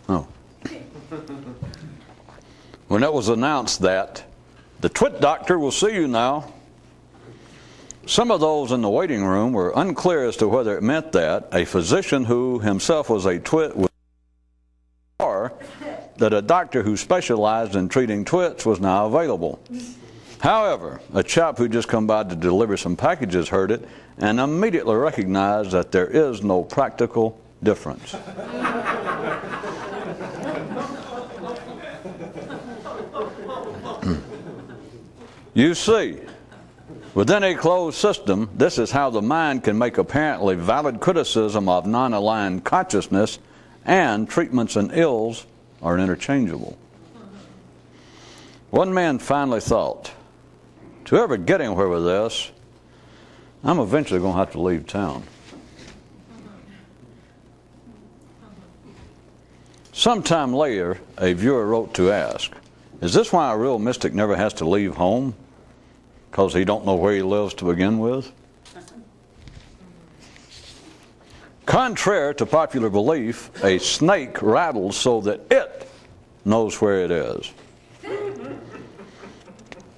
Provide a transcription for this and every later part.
Oh. When it was announced that the twit doctor will see you now, some of those in the waiting room were unclear as to whether it meant that a physician who himself was a twit was, or that a doctor who specialized in treating twits was now available. However, a chap who just come by to deliver some packages heard it and immediately recognized that there is no practical difference. You see, within a closed system, this is how the mind can make apparently valid criticism of non-aligned consciousness, and treatments and ills are interchangeable. One man finally thought, to ever get anywhere with this, I'm eventually going to have to leave town. Sometime later, a viewer wrote to ask, is this why a real mystic never has to leave home? Because he don't know where he lives to begin with? Contrary to popular belief, a snake rattles so that it knows where it is.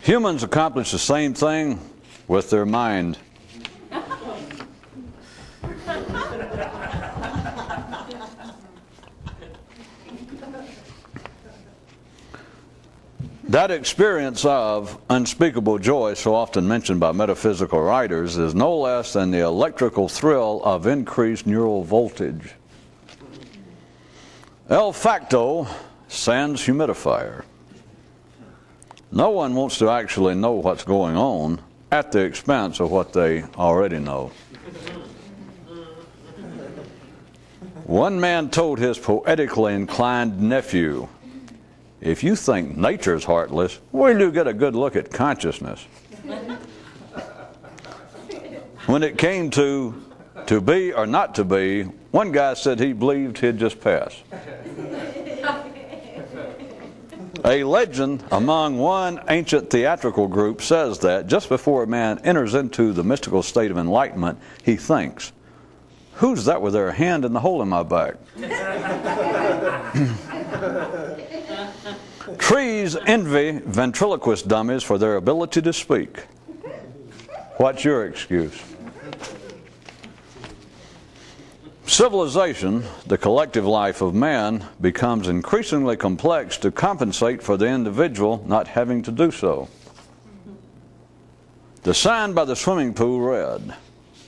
Humans accomplish the same thing with their mind. That experience of unspeakable joy, so often mentioned by metaphysical writers, is no less than the electrical thrill of increased neural voltage. El facto sans humidifier. No one wants to actually know what's going on at the expense of what they already know. One man told his poetically inclined nephew, if you think nature's heartless, where do you get a good look at consciousness? When it came to be or not to be, one guy said he believed he'd just pass. A legend among one ancient theatrical group says that just before a man enters into the mystical state of enlightenment, he thinks, who's that with their hand in the hole in my back? Trees envy ventriloquist dummies for their ability to speak. What's your excuse? Civilization, the collective life of man, becomes increasingly complex to compensate for the individual not having to do so. The sign by the swimming pool read,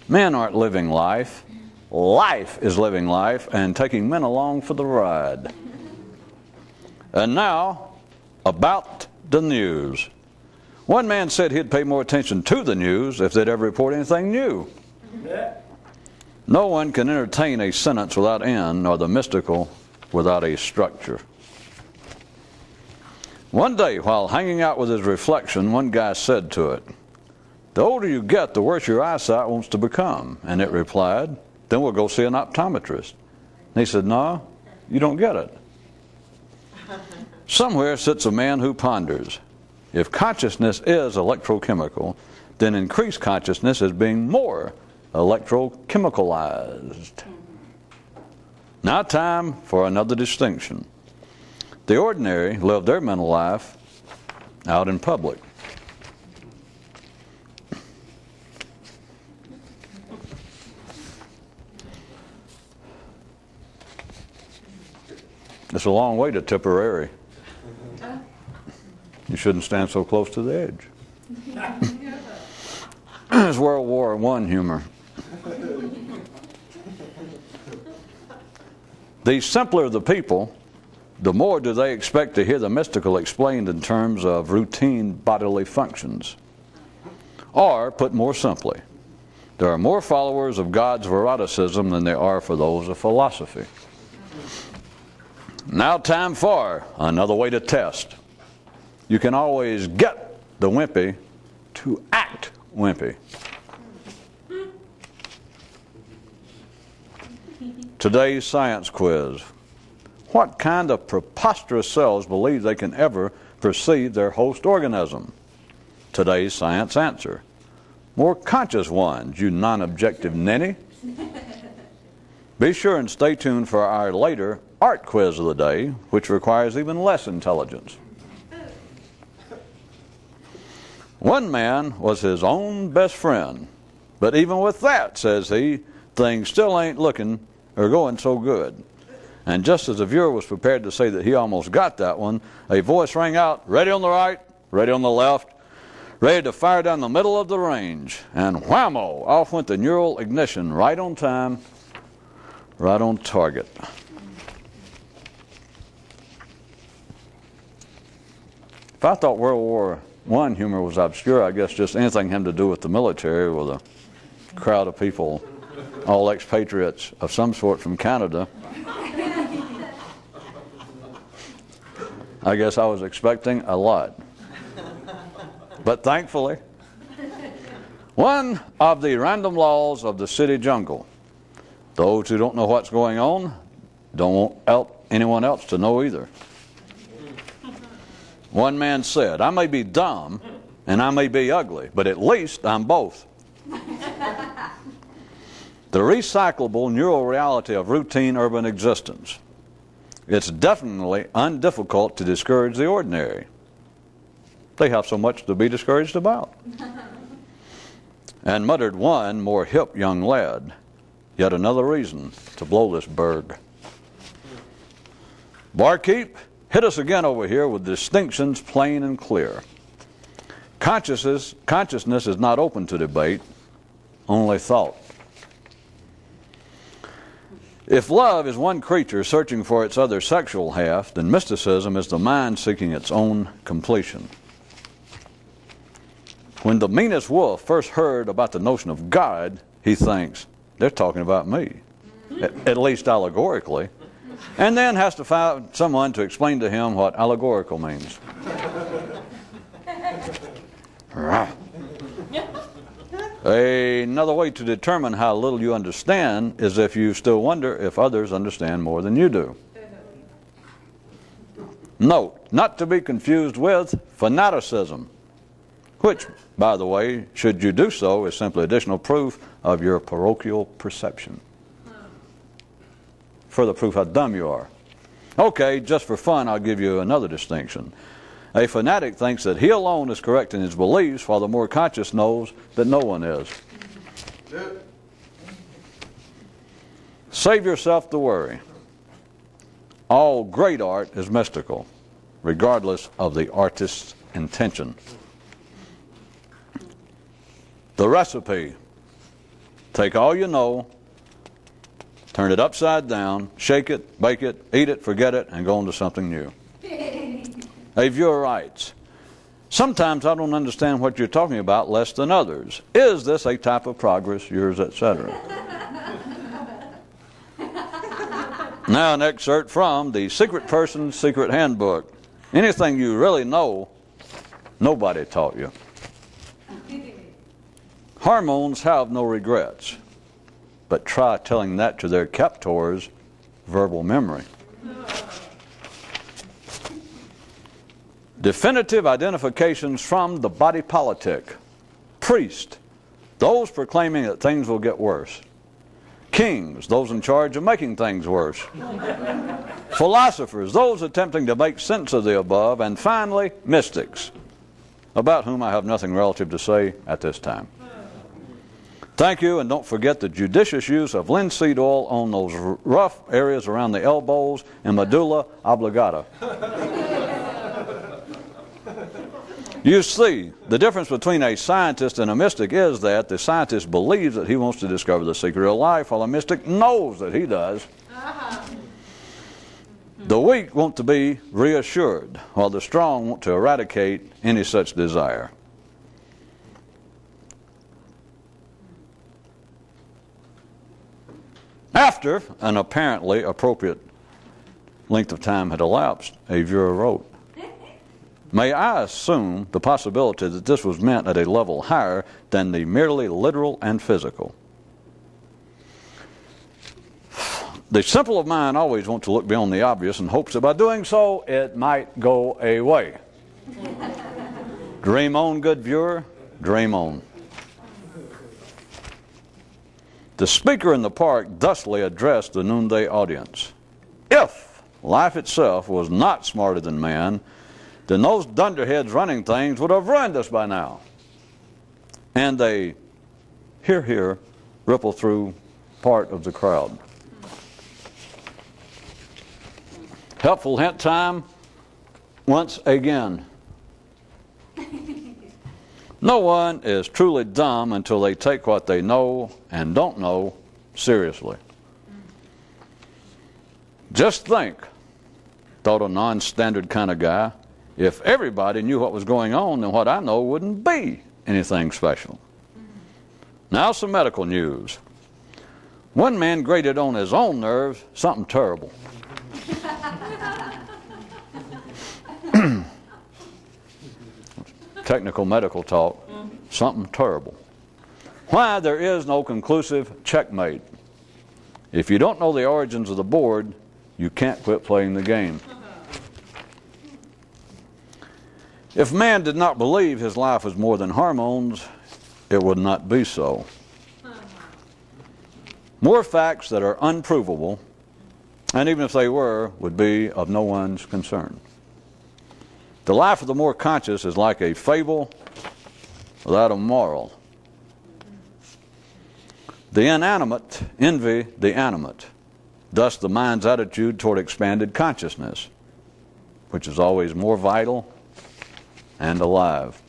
men aren't living life, life is living life and taking men along for the ride. And now, about the news. One man said he'd pay more attention to the news if they'd ever report anything new. No one can entertain a sentence without end, nor the mystical without a structure. One day, while hanging out with his reflection, one guy said to it, the older you get, the worse your eyesight wants to become. And it replied, then we'll go see an optometrist. And he said, no, you don't get it. Somewhere sits a man who ponders, if consciousness is electrochemical, then increased consciousness is being more electrochemicalized. Now time for another distinction. The ordinary live their mental life out in public. It's a long way to Tipperary. You shouldn't stand so close to the edge. It's World War I humor. The simpler the people, the more do they expect to hear the mystical explained in terms of routine bodily functions. Or, put more simply, there are more followers of God's eroticism than there are for those of philosophy. Now time for another way to test. You can always get the wimpy to act wimpy. Today's science quiz. What kind of preposterous cells believe they can ever perceive their host organism? Today's science answer. More conscious ones, you non-objective ninny. Be sure and stay tuned for our later art quiz of the day, which requires even less intelligence. One man was his own best friend, but even with that, says he, things still ain't looking or going so good. And just as the viewer was prepared to say that he almost got that one, a voice rang out, ready on the right, ready on the left, ready to fire down the middle of the range. And whammo, off went the neural ignition, right on time, right on target. If I thought World War I humor was obscure, I guess just anything having to do with the military, with a crowd of people, all expatriates of some sort from Canada. I guess I was expecting a lot. But thankfully, one of the random laws of the city jungle, those who don't know what's going on don't want anyone else to know either. One man said, I may be dumb and I may be ugly, but at least I'm both. The recyclable neural reality of routine urban existence. It's definitely undifficult to discourage the ordinary. They have so much to be discouraged about. And muttered one more hip young lad, yet another reason to blow this berg. Barkeep, hit us again over here with distinctions plain and clear. Consciousness is not open to debate, only thought. If love is one creature searching for its other sexual half, then mysticism is the mind seeking its own completion. When the meanest wolf first heard about the notion of God, he thinks, they're talking about me, at least allegorically, and then has to find someone to explain to him what allegorical means. Another way to determine how little you understand is if you still wonder if others understand more than you do. Note, not to be confused with fanaticism, which, by the way, should you do so, is simply additional proof of your parochial perception. Further proof how dumb you are. Okay, just for fun, I'll give you another distinction. A fanatic thinks that he alone is correct in his beliefs, while the more conscious knows that no one is. Save yourself the worry. All great art is mystical, regardless of the artist's intention. The recipe. Take all you know, turn it upside down, shake it, bake it, eat it, forget it, and go on to something new. A viewer writes, sometimes I don't understand what you're talking about less than others. Is this a type of progress, yours, etc.? Now an excerpt from The Secret Person's Secret Handbook. Anything you really know, nobody taught you. Hormones have no regrets, but try telling that to their captor's verbal memory. Definitive identifications from the body politic. Priest, those proclaiming that things will get worse. Kings, those in charge of making things worse. Philosophers, those attempting to make sense of the above. And finally, mystics, about whom I have nothing relative to say at this time. Thank you, and don't forget the judicious use of linseed oil on those rough areas around the elbows and medulla oblongata. You see, the difference between a scientist and a mystic is that the scientist believes that he wants to discover the secret of life, while a mystic knows that he does. The weak want to be reassured, while the strong want to eradicate any such desire. After an apparently appropriate length of time had elapsed, a viewer wrote, may I assume the possibility that this was meant at a level higher than the merely literal and physical? The simple of mind always want to look beyond the obvious in hopes that by doing so it might go away. Dream on, good viewer, dream on. The speaker in the park thusly addressed the noonday audience. If life itself was not smarter than man, then those dunderheads running things would have ruined us by now. And a hear, hear ripple through part of the crowd. Helpful hint time once again. No one is truly dumb until they take what they know and don't know seriously. Just think, thought a non-standard kind of guy, if everybody knew what was going on, then what I know wouldn't be anything special. Now some medical news. One man grated on his own nerves something terrible. Technical medical talk, something terrible. Why there is no conclusive checkmate. If you don't know the origins of the board, you can't quit playing the game. If man did not believe his life was more than hormones, it would not be so. More facts that are unprovable, and even if they were, would be of no one's concern. The life of the more conscious is like a fable without a moral. The inanimate envy the animate. Thus the mind's attitude toward expanded consciousness, which is always more vital and alive.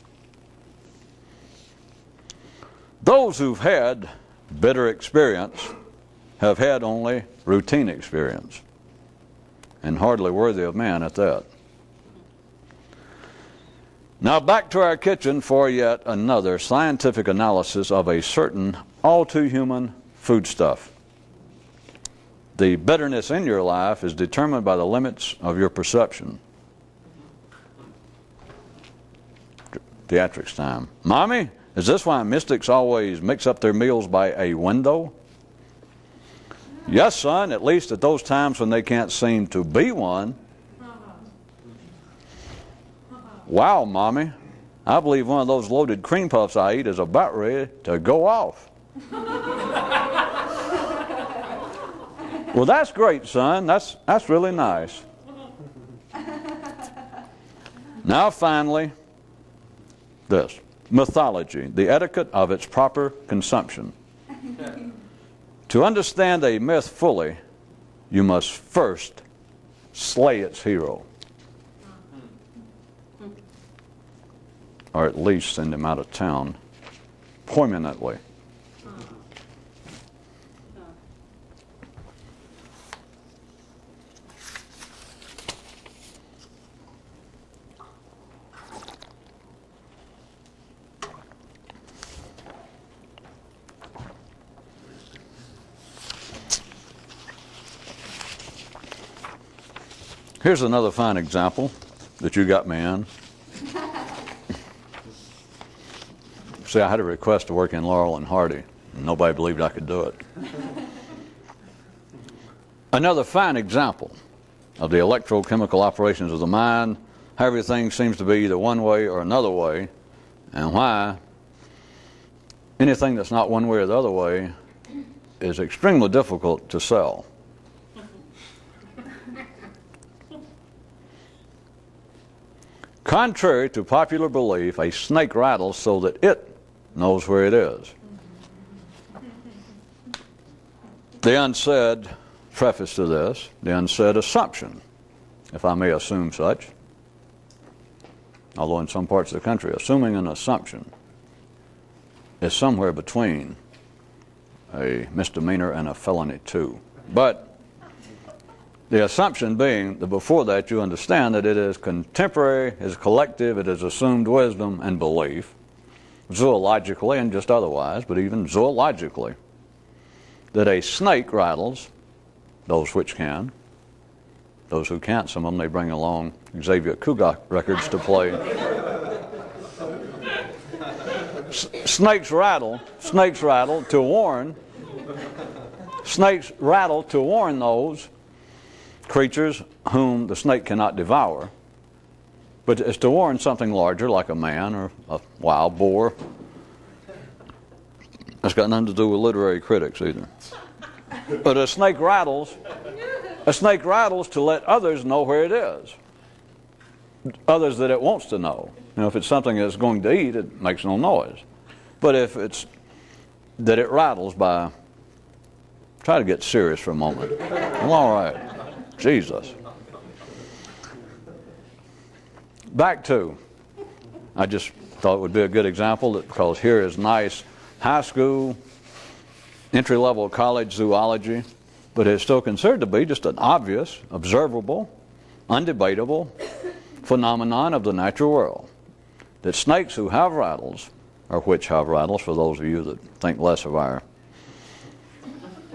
Those who've had bitter experience have had only routine experience, and hardly worthy of man at that. Now back to our kitchen for yet another scientific analysis of a certain all-too-human foodstuff. The bitterness in your life is determined by the limits of your perception. Theatrics time. Mommy, is this why mystics always mix up their meals by a window? Yes, son, at least at those times when they can't seem to be one. Wow, Mommy, I believe one of those loaded cream puffs I eat is about ready to go off. Well, that's great, son. That's really nice. Now, finally, this. Mythology, the etiquette of its proper consumption. To understand a myth fully, you must first slay its hero. Or at least send him out of town permanently. Here's another fine example that you got me in. See, I had a request to work in Laurel and Hardy, and nobody believed I could do it. Another fine example of the electrochemical operations of the mind, how everything seems to be either one way or another way, and why anything that's not one way or the other way is extremely difficult to sell. Contrary to popular belief, a snake rattles so that it knows where it is. The unsaid preface to this, the unsaid assumption, if I may assume such, although in some parts of the country, assuming an assumption is somewhere between a misdemeanor and a felony too. But the assumption being that before that you understand that it is contemporary, it is collective, it is assumed wisdom and belief, zoologically and just otherwise, but even zoologically, that a snake rattles, those which can. Those who can't, some of them they bring along Xavier Kugak records to play. Snakes rattle to warn. Snakes rattle to warn those creatures whom the snake cannot devour, but it's to warn something larger like a man or a wild boar, That's got nothing to do with literary critics either. But a snake rattles to let others know where it is. Others that it wants to know. You know, if it's something that's going to eat, it makes no noise. But if it's that it rattles by, try to get serious for a moment. Well, all right. Jesus. Back to, I just thought it would be a good example because here is nice high school, entry-level college zoology, but it's still considered to be just an obvious, observable, undebatable phenomenon of the natural world. That snakes who have rattles, or which have rattles, for those of you that think less of our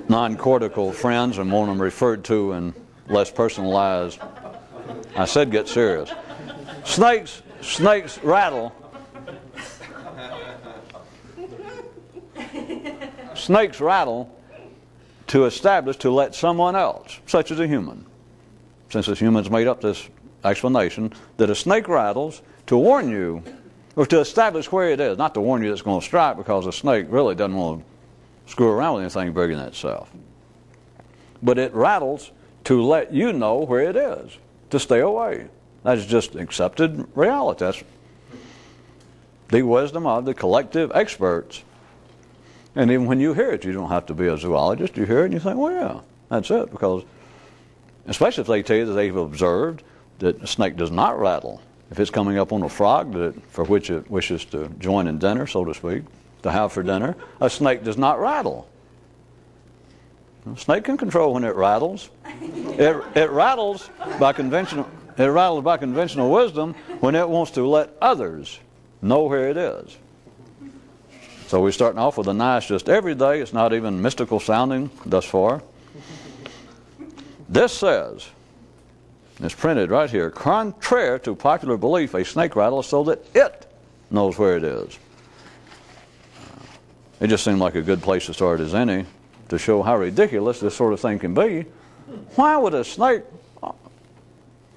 non-cortical friends and want them referred to in less personalized, I said get serious. Snakes rattle. Snakes rattle to establish, to let someone else, such as a human, since this human's made up this explanation, that a snake rattles to warn you, or to establish where it is, not to warn you it's going to strike, because a snake really doesn't want to screw around with anything bigger than itself. But it rattles to let you know where it is, to stay away. That's just accepted reality. That's the wisdom of the collective experts. And even when you hear it, you don't have to be a zoologist. You hear it and you think, well, yeah, that's it. Because, especially if they tell you that they've observed that a snake does not rattle. If it's coming up on a frog for which it wishes to join in dinner, so to speak, to have for dinner, a snake does not rattle. A snake can control when it rattles. It rattles by conventional wisdom when it wants to let others know where it is. So we're starting off with a nice, just everyday, it's not even mystical sounding thus far. This says, it's printed right here, contrary to popular belief, a snake rattles so that it knows where it is. It just seemed like a good place to start as any, to show how ridiculous this sort of thing can be. Why would a snake...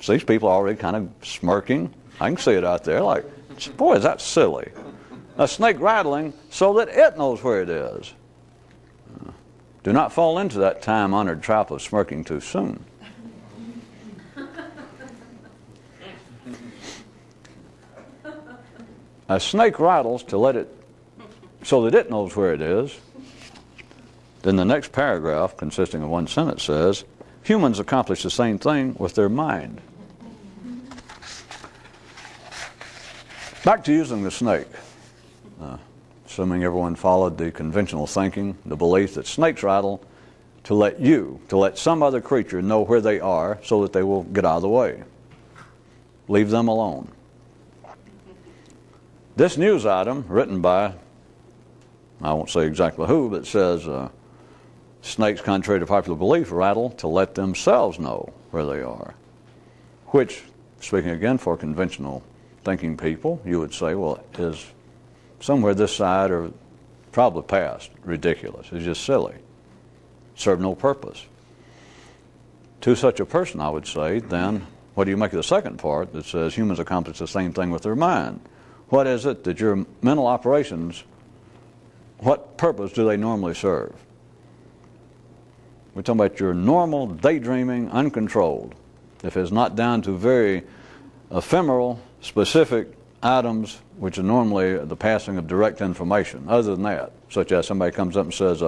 See, these people are already kind of smirking. I can see it out there like, boy, is that silly. A snake rattling so that it knows where it is. Do not fall into that time-honored trap of smirking too soon. A snake rattles to let it, so that it knows where it is. Then the next paragraph, consisting of one sentence, says, humans accomplish the same thing with their mind. Back to using the snake. Assuming everyone followed the conventional thinking, the belief that snakes rattle to let some other creature know where they are so that they will get out of the way. Leave them alone. This news item, written by, I won't say exactly who, but it says, snakes, contrary to popular belief, rattle to let themselves know where they are. Which, speaking again for conventional thinking people, you would say, well, is somewhere this side or probably past ridiculous. It's just silly. Serve no purpose. To such a person, I would say, then, what do you make of the second part that says humans accomplish the same thing with their mind? What is it that your mental operations, what purpose do they normally serve? We're talking about your normal daydreaming, uncontrolled. If it's not down to very ephemeral, specific items, which are normally the passing of direct information. Other than that, such as somebody comes up and says,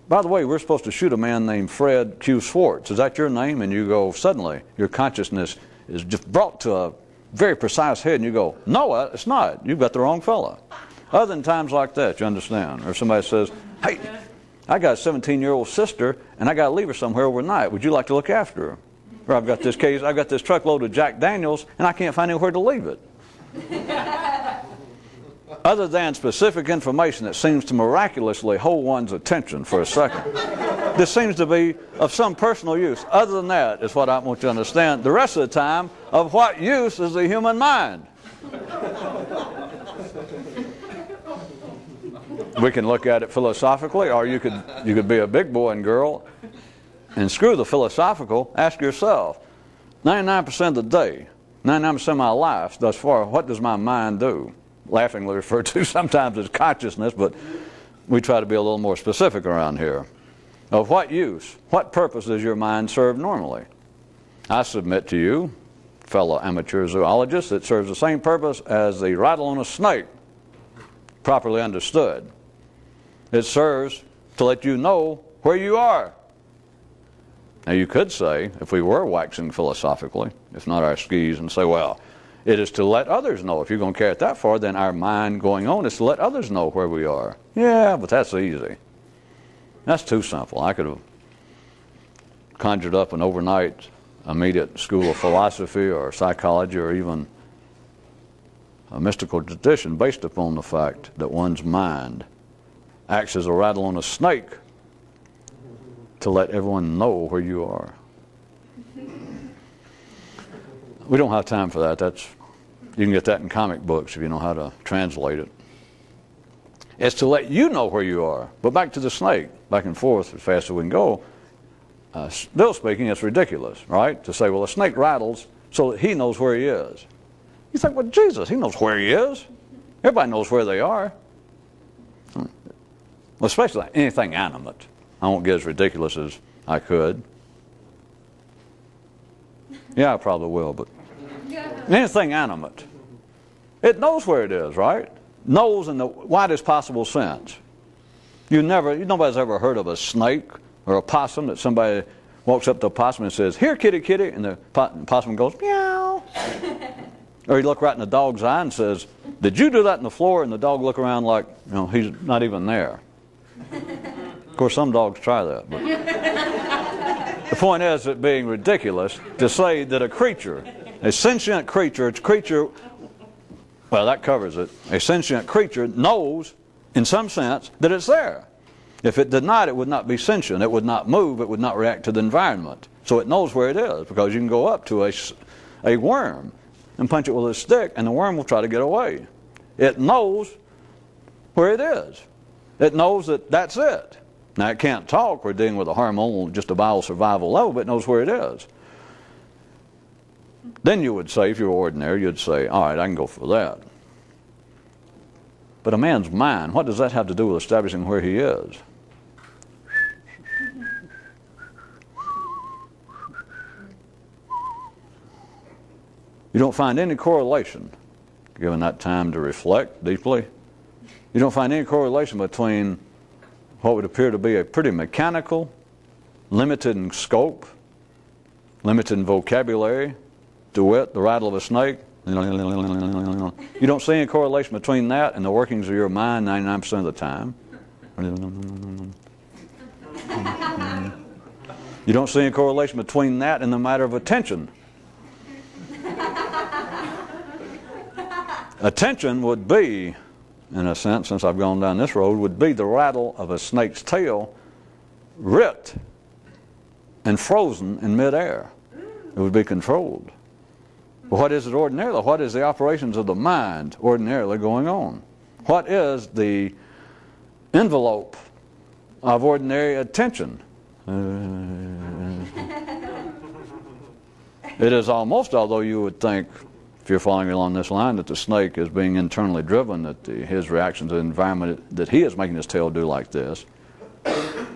by the way, we're supposed to shoot a man named Fred Q. Swartz. Is that your name? And you go, suddenly, your consciousness is just brought to a very precise head, and you go, no, it's not. You've got the wrong fella. Other than times like that, you understand. Or somebody says, hey, I got a 17-year-old sister, and I got to leave her somewhere overnight. Would you like to look after her? Or I've got this truckload of Jack Daniels, and I can't find anywhere to leave it. Other than specific information that seems to miraculously hold one's attention for a second. This seems to be of some personal use. Other than that is what I want you to understand. The rest of the time, of what use is the human mind? We can look at it philosophically, or you could be a big boy and girl and screw the philosophical. Ask yourself, 99% of the day, 99% of my life thus far, what does my mind do? Laughingly referred to sometimes as consciousness, but we try to be a little more specific around here. Of what use, what purpose does your mind serve normally? I submit to you, fellow amateur zoologists, it serves the same purpose as the rattle on a snake, properly understood. It serves to let you know where you are. Now you could say, if we were waxing philosophically, if not our skis, and say, well, it is to let others know. If you're going to carry it that far, then our mind going on is to let others know where we are. Yeah, but that's easy. That's too simple. I could have conjured up an overnight immediate school of philosophy or psychology or even a mystical tradition based upon the fact that one's mind acts as a rattle on a snake to let everyone know where you are. We don't have time for that. You can get that in comic books if you know how to translate it. It's to let you know where you are. But back to the snake, back and forth as fast as we can go. Still speaking, it's ridiculous, right? To say, well, a snake rattles so that he knows where he is. You think, well, Jesus, he knows where he is. Everybody knows where they are. Well, especially anything animate. I won't get as ridiculous as I could. Yeah, I probably will, but anything animate. It knows where it is, right? Knows in the widest possible sense. Nobody's ever heard of a snake or a possum that somebody walks up to a possum and says, "Here, kitty, kitty," and the possum goes, "Meow." Or you look right in the dog's eye and says, "Did you do that on the floor?" And the dog look around like, he's not even there. Of course, some dogs try that. But the point is, it being ridiculous to say that a sentient creature, well, that covers it. A sentient creature knows, in some sense, that it's there. If it did not, it would not be sentient. It would not move. It would not react to the environment. So it knows where it is, because you can go up to a worm and punch it with a stick, and the worm will try to get away. It knows where it is. It knows that that's it. Now, it can't talk. We're dealing with a hormonal, just a bio-survival level, but it knows where it is. Then you would say, if you were ordinary, you'd say, all right, I can go for that. But a man's mind, what does that have to do with establishing where he is? You don't find any correlation, given that time to reflect deeply. You don't find any correlation between what would appear to be a pretty mechanical, limited in scope, limited in vocabulary, to wit, the rattle of a snake. You don't see any correlation between that and the workings of your mind 99% of the time. You don't see any correlation between that and the matter of attention. Attention would be, in a sense, since I've gone down this road, would be the rattle of a snake's tail ripped and frozen in midair. It would be controlled. But what is it ordinarily? What is the operations of the mind ordinarily going on? What is the envelope of ordinary attention? It is almost, although you would think, if you're following along this line, that the snake is being internally driven, that his reaction to the environment that he is making his tail do like this. But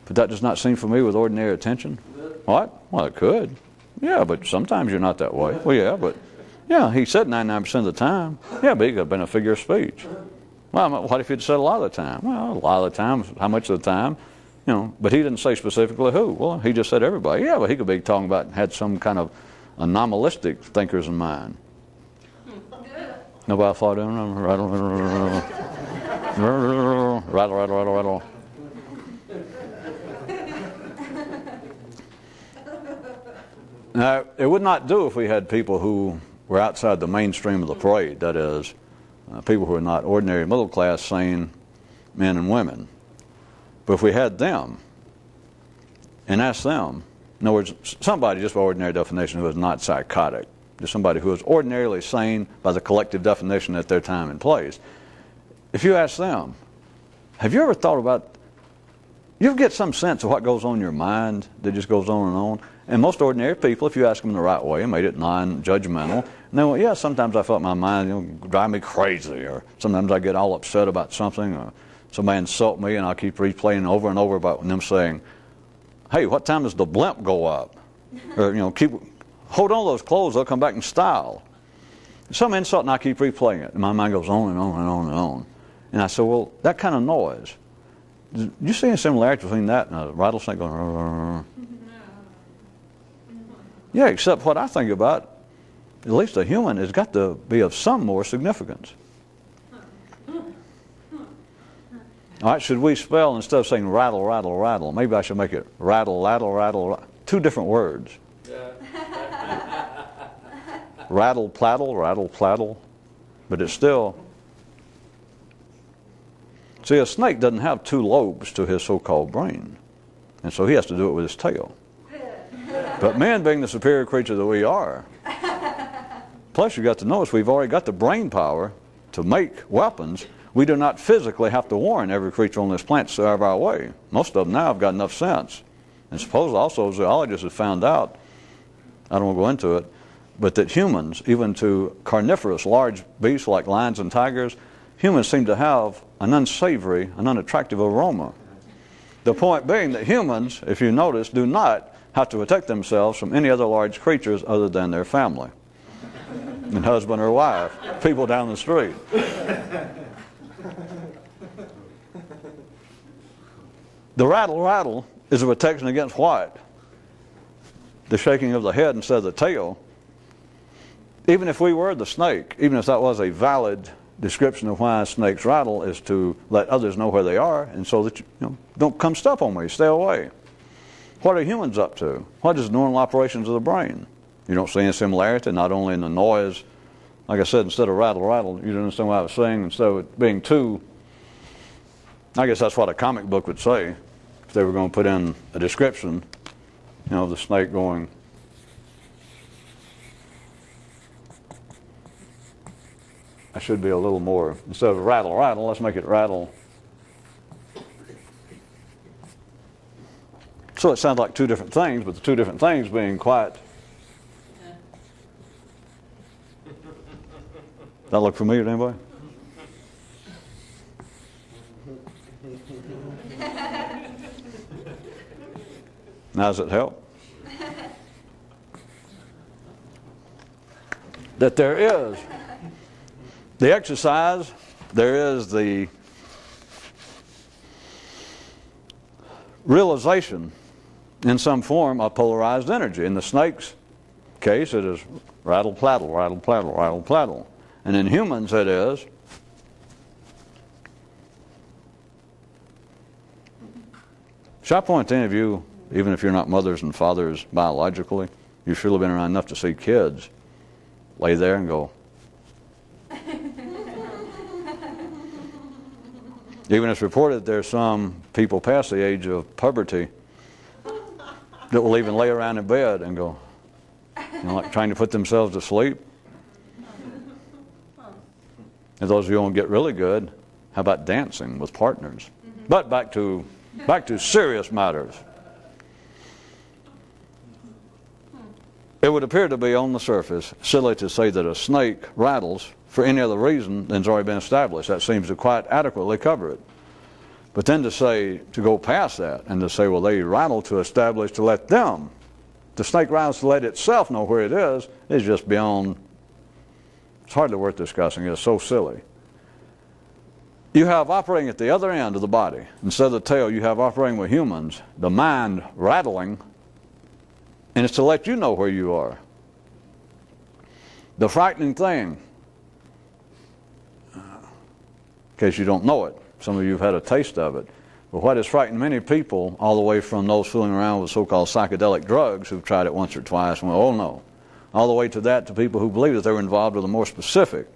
that does not seem for me with ordinary attention. What? Well, it could. Yeah, but sometimes you're not that way. Well, yeah, but yeah, he said 99% of the time. Yeah, but he could have been a figure of speech. Well, what if he'd said a lot of the time? Well, a lot of the time, how much of the time? But he didn't say specifically who. Well, he just said everybody. Yeah, but he could be talking about, had some kind of anomalistic thinkers in mind. Nobody thought of him. Rattle, rattle, rattle, rattle. Now, it would not do if we had people who were outside the mainstream of the parade. That is, people who are not ordinary middle class, sane men and women. But if we had them and asked them, in other words, somebody just by ordinary definition who is not psychotic, just somebody who is ordinarily sane by the collective definition at their time and place. If you ask them, have you ever thought about You get some sense of what goes on in your mind that just goes on and on. And most ordinary people, if you ask them the right way, made it non-judgmental, and they went, yeah, sometimes I felt my mind drive me crazy, or sometimes I get all upset about something, or somebody insult me, and I keep replaying over and over about them saying, hey, what time does the blimp go up? Or, hold on to those clothes, they'll come back in style. Some insult, and I keep replaying it, and my mind goes on and on and on and on. And I said, well, that kind of noise, do you see any similarity between that and a rattlesnake going, rrr? Yeah, except what I think about, at least a human has got to be of some more significance. All right, should we spell, instead of saying rattle, rattle, rattle, maybe I should make it rattle, rattle, rattle, two different words. Rattle, plattle, but it's still... See, a snake doesn't have two lobes to his so-called brain, and so he has to do it with his tail. But man, being the superior creature that we are, plus you got to notice we've already got the brain power to make weapons. We do not physically have to warn every creature on this planet to stay out of our way. Most of them now have got enough sense. And suppose also zoologists have found out, I don't want to go into it, but that humans, even to carnivorous large beasts like lions and tigers, humans seem to have an unsavory, an unattractive aroma. The point being that humans, if you notice, do not have to protect themselves from any other large creatures other than their family. And husband or wife, people down the street. The rattle, rattle is a protection against what? The shaking of the head instead of the tail. Even if we were the snake, even if that was a valid description of why snakes rattle, is to let others know where they are, and so that you don't come step on me, stay away. What are humans up to? What is the normal operations of the brain? You don't see any similarity, not only in the noise. Like I said, instead of rattle, rattle, you don't understand what I was saying. Instead of it being two, I guess that's what a comic book would say. If they were going to put in a description, of the snake going. I should be a little more, instead of rattle, rattle, let's make it rattle. So it sounds like two different things, but the two different things being quite. That look familiar to anybody? Now does it help? That there is the exercise, there is the realization in some form of polarized energy. In the snake's case, it is rattle, plattle, rattle, plattle, rattle, plattle. And in humans, it is shall I point to any of you, even if you're not mothers and fathers biologically, you should have been around enough to see kids lay there and go. Even it's reported there's some people past the age of puberty that will even lay around in bed and go, like trying to put themselves to sleep. And those of you who want to get really good, how about dancing with partners? But back to serious matters. It would appear to be on the surface silly to say that a snake rattles for any other reason than's already been established. That seems to quite adequately cover it. But then to go past that and to say, well, they rattle to establish, to let them, the snake rattles to let itself know where it is just beyond, it's hardly worth discussing. It's so silly. You have operating at the other end of the body, instead of the tail, you have operating with humans, the mind rattling, and it's to let you know where you are. The frightening thing, in case you don't know it, some of you have had a taste of it, but what has frightened many people, all the way from those fooling around with so-called psychedelic drugs who've tried it once or twice and went, oh no, all the way to that, to people who believe that they were involved with a more specific,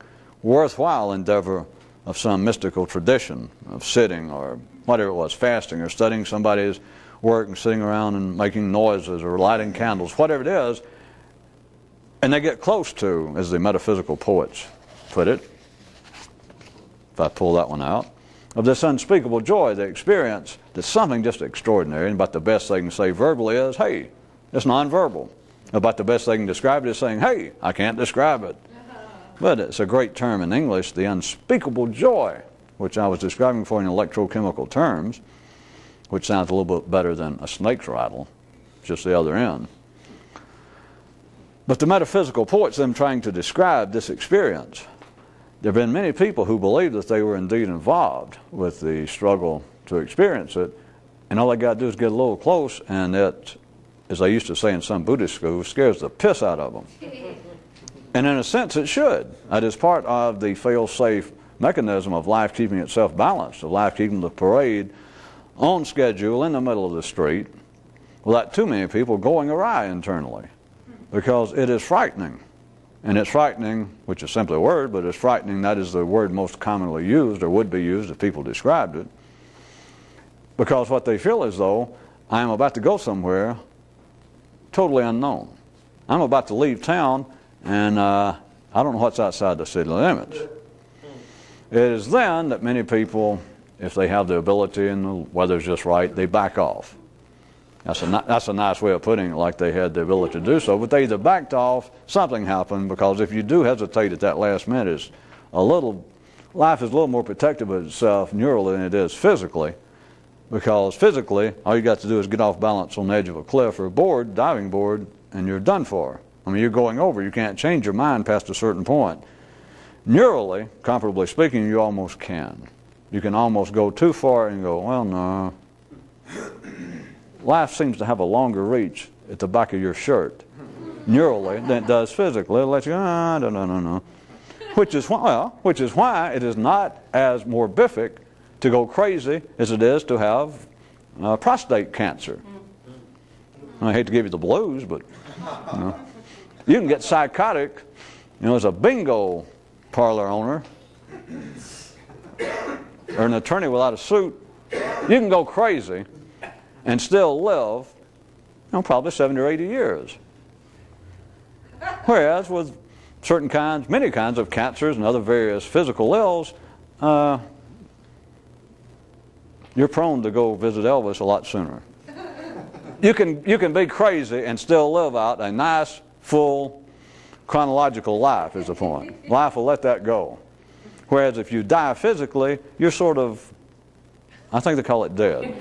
worthwhile endeavor of some mystical tradition of sitting or whatever it was, fasting or studying somebody's work and sitting around and making noises or lighting candles, whatever it is, and they get close to, as the metaphysical poets put it, if I pull that one out, of this unspeakable joy they experience, that's something just extraordinary. And about the best they can say verbally is, hey, it's nonverbal. About the best they can describe it is saying, hey, I can't describe it. But it's a great term in English, the unspeakable joy, which I was describing for in electrochemical terms, which sounds a little bit better than a snake's rattle, just the other end. But the metaphysical poets, them trying to describe this experience, there have been many people who believe that they were indeed involved with the struggle to experience it, and all they got to do is get a little close, and it, as they used to say in some Buddhist schools, scares the piss out of them. And in a sense it should. That is part of the fail-safe mechanism of life keeping itself balanced, of life keeping the parade on schedule in the middle of the street without too many people going awry internally, because it is frightening. And it's frightening, which is simply a word, but it's frightening, that is the word most commonly used, or would be used if people described it, because what they feel is though, I am about to go somewhere totally unknown. I'm about to leave town, and I don't know what's outside the city limits. It is then that many people, if they have the ability and the weather's just right, they back off. That's a nice way of putting it, like they had the ability to do so. But they either backed off, something happened, because if you do hesitate at that last minute, life is a little more protective of itself neurally than it is physically. Because physically, all you got to do is get off balance on the edge of a cliff or a board, diving board, and you're done for. I mean, you're going over. You can't change your mind past a certain point. Neurally, comparably speaking, you almost can. You can almost go too far and go, well, no. Life seems to have a longer reach at the back of your shirt, neurally, than it does physically. It'll let you, no. Which is why it is not as morbific to go crazy as it is to have prostate cancer. I hate to give you the blues, but you can get psychotic. As a bingo parlor owner or an attorney without a suit, you can go crazy and still live, probably 70 or 80 years. Whereas with many kinds of cancers and other various physical ills, you're prone to go visit Elvis a lot sooner. You can be crazy and still live out a nice, full, chronological life is the point. Life will let that go. Whereas if you die physically, you're sort of, I think they call it dead.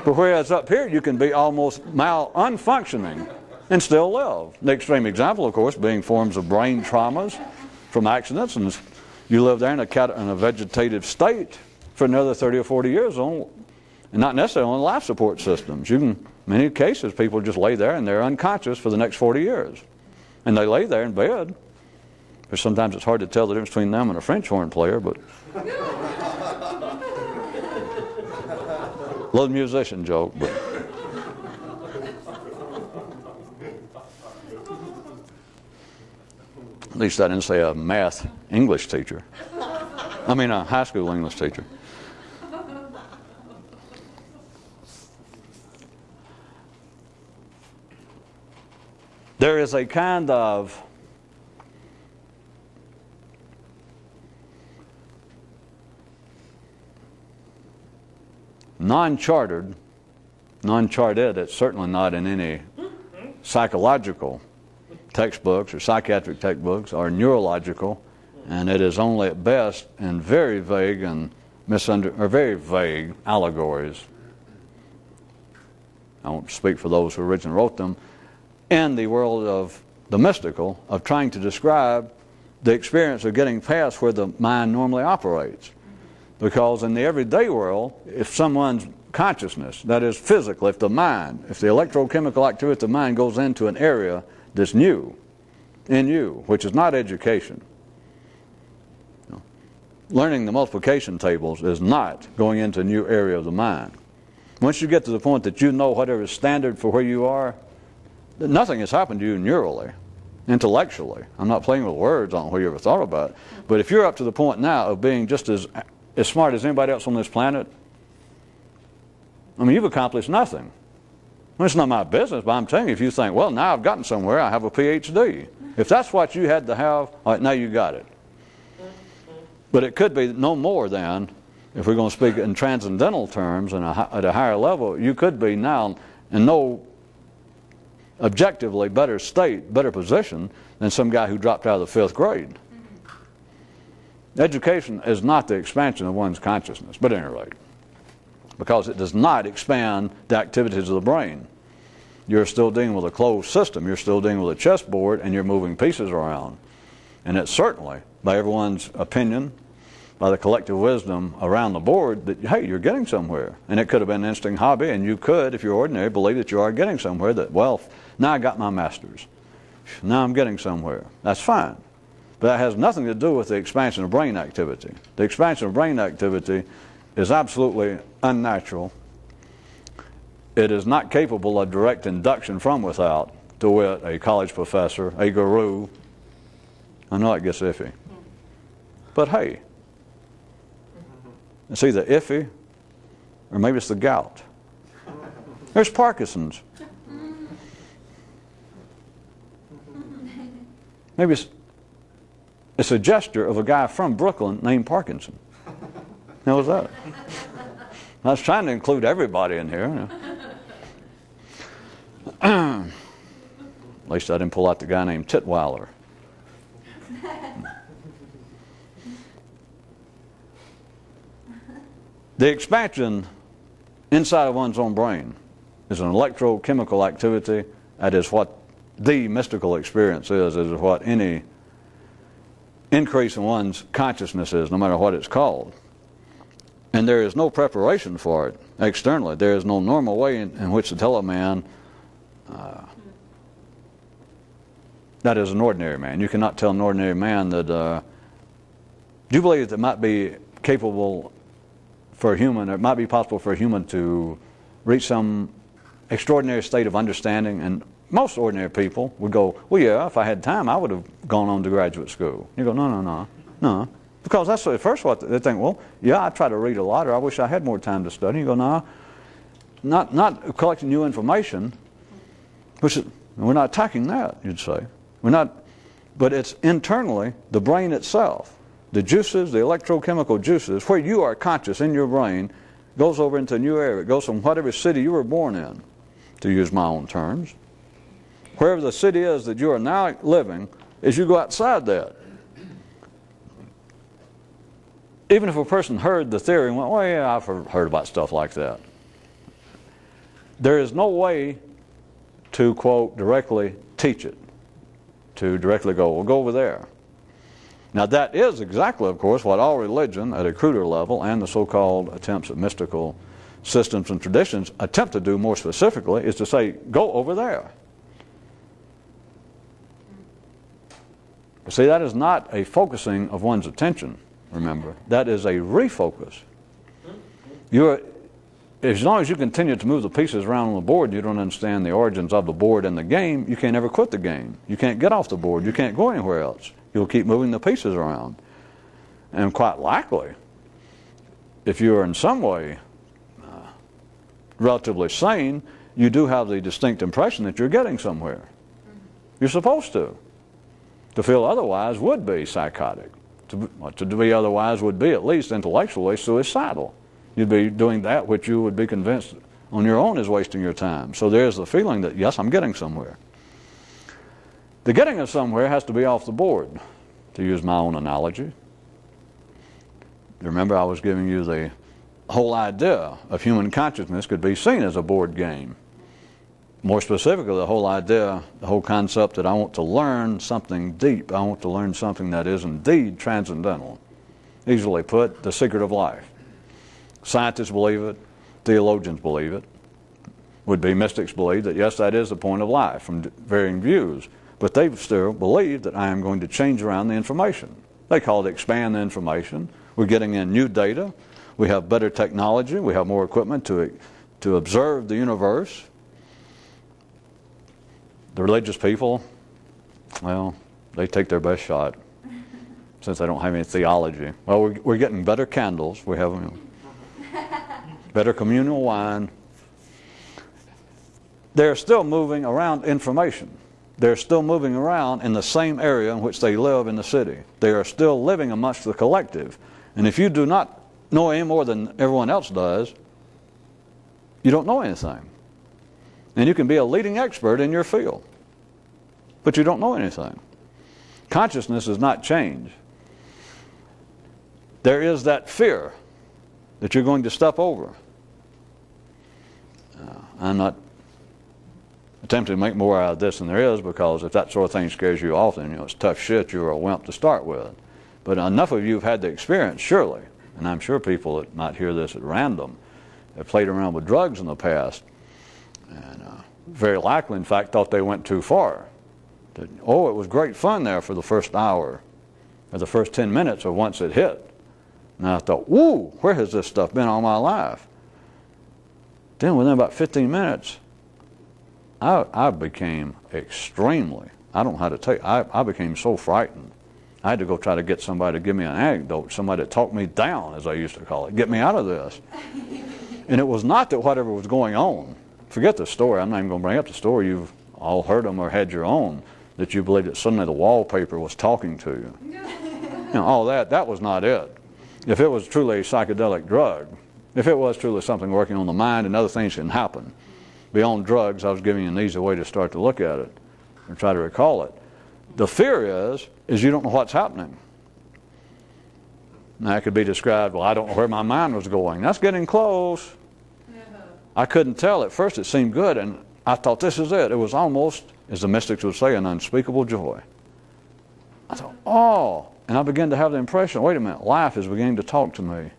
But whereas up here you can be almost unfunctioning and still live. The extreme example, of course, being forms of brain traumas from accidents, and you live there in a vegetative state for another 30 or 40 years and not necessarily on life support systems. In many cases, people just lay there and they're unconscious for the next 40 years. And they lay there in bed. Because sometimes it's hard to tell the difference between them and a French horn player, but little musician joke, but at least I didn't say a math English teacher. I mean a high school English teacher. There is a kind of non-charted, it's certainly not in any psychological textbooks or psychiatric textbooks, or neurological, and it is only at best in very vague and very vague allegories. I won't speak for those who originally wrote them, in the world of the mystical, of trying to describe the experience of getting past where the mind normally operates. Because in the everyday world, if someone's consciousness, that is physical, if the electrochemical activity of the mind goes into an area that's new, in you, which is not education. Learning the multiplication tables is not going into a new area of the mind. Once you get to the point that you know whatever is standard for where you are, nothing has happened to you neurally, intellectually. I'm not playing with words, I don't know what you ever thought about it. But if you're up to the point now of being just as smart as anybody else on this planet, I mean, you've accomplished nothing. Well, it's not my business, but I'm telling you, if you think, well, now I've gotten somewhere, I have a PhD. If that's what you had to have, all right, now you got it. But it could be no more than if we're going to speak in transcendental terms and at a higher level, you could be now in no objectively better state, better position than some guy who dropped out of the 5th grade. Education is not the expansion of one's consciousness, but at any rate, because it does not expand the activities of the brain. You're still dealing with a closed system. You're still dealing with a chessboard, and you're moving pieces around. And it's certainly, by everyone's opinion, by the collective wisdom around the board, that, hey, you're getting somewhere. And it could have been an interesting hobby, and you could, if you're ordinary, believe that you are getting somewhere, that, well, now I got my master's. Now I'm getting somewhere. That's fine. But that has nothing to do with the expansion of brain activity. The expansion of brain activity is absolutely unnatural. It is not capable of direct induction from without, to wit, a college professor, a guru. I know it gets iffy. But hey, it's either iffy or maybe it's the gout. There's Parkinson's. Maybe it's a gesture of a guy from Brooklyn named Parkinson. How was that? I was trying to include everybody in here. You know. At least I didn't pull out the guy named Titweiler. The expansion inside of one's own brain is an electrochemical activity. That is what the mystical experience is what any increase in one's consciousness is, no matter what it's called. And there is no preparation for it externally. There is no normal way in which to tell a man that is an ordinary man. You cannot tell an ordinary man that, do you believe that it might be capable for a human, or it might be possible for a human to reach some extraordinary state of understanding? And most ordinary people would go, well, yeah, if I had time, I would have gone on to graduate school. You go, no. Because that's at first what they think, well, yeah, I try to read a lot, or I wish I had more time to study. You go, no, not collecting new information, which is, we're not attacking that, you'd say. We're not, but it's internally, the brain itself. The juices, the electrochemical juices, where you are conscious in your brain, goes over into a new area. It goes from whatever city you were born in, to use my own terms. Wherever the city is that you are now living, as you go outside that. Even if a person heard the theory and went, well, yeah, I've heard about stuff like that. There is no way to, quote, directly teach it. To directly go, well, go over there. Now that is exactly, of course, what all religion at a cruder level and the so-called attempts at mystical systems and traditions attempt to do more specifically, is to say, go over there. But see, that is not a focusing of one's attention, remember. That is a refocus. As long as you continue to move the pieces around on the board and you don't understand the origins of the board and the game, you can't ever quit the game. You can't get off the board. You can't go anywhere else. You'll keep moving the pieces around. And quite likely, if you are in some way relatively sane, you do have the distinct impression that you're getting somewhere. You're supposed to. To feel otherwise would be psychotic. To be otherwise would be, at least intellectually, suicidal. You'd be doing that which you would be convinced on your own is wasting your time. So there's the feeling that, yes, I'm getting somewhere. The getting of somewhere has to be off the board, to use my own analogy. Remember, I was giving you the whole idea of human consciousness could be seen as a board game. More specifically, the whole idea, the whole concept that I want to learn something deep. I want to learn something that is indeed transcendental. Easily put, the secret of life. Scientists believe it. Theologians believe it. Would-be mystics believe that, yes, that is the point of life from varying views. But they still believe that I am going to change around the information. They call it expand the information. We're getting in new data. We have better technology. We have more equipment to observe the universe. The religious people, well, they take their best shot since they don't have any theology. Well, we're getting better candles. We have better communal wine. They're still moving around information. They're still moving around in the same area in which they live in the city. They are still living amongst the collective. And if you do not know any more than everyone else does, you don't know anything. And you can be a leading expert in your field, but you don't know anything. Consciousness is not change. There is that fear that you're going to step over. I'm not attempting to make more out of this than there is, because if that sort of thing scares you off, then it's tough shit. You're a wimp to start with. But enough of you have had the experience, surely, and I'm sure people that might hear this at random have played around with drugs in the past, and very likely, in fact, thought they went too far. That, oh, it was great fun there for the first hour, or the first 10 minutes, or once it hit. And I thought, woo, where has this stuff been all my life? Then within about 15 minutes, I became extremely, I don't know how to tell you, I became so frightened. I had to go try to get somebody to give me an anecdote, somebody to talk me down, as I used to call it, get me out of this. And it was not that whatever was going on, forget the story, I'm not even going to bring up the story, you've all heard them or had your own, that you believed that suddenly the wallpaper was talking to you. You know, all that was not it. If it was truly a psychedelic drug, if it was truly something working on the mind and other things can happen, beyond drugs, I was giving you an easy way to start to look at it and try to recall it. The fear is you don't know what's happening. Now, it could be described, well, I don't know where my mind was going. That's getting close. I couldn't tell. At first it seemed good, and I thought, this is it. It was almost, as the mystics would say, an unspeakable joy. I thought, oh, and I began to have the impression, wait a minute, life is beginning to talk to me.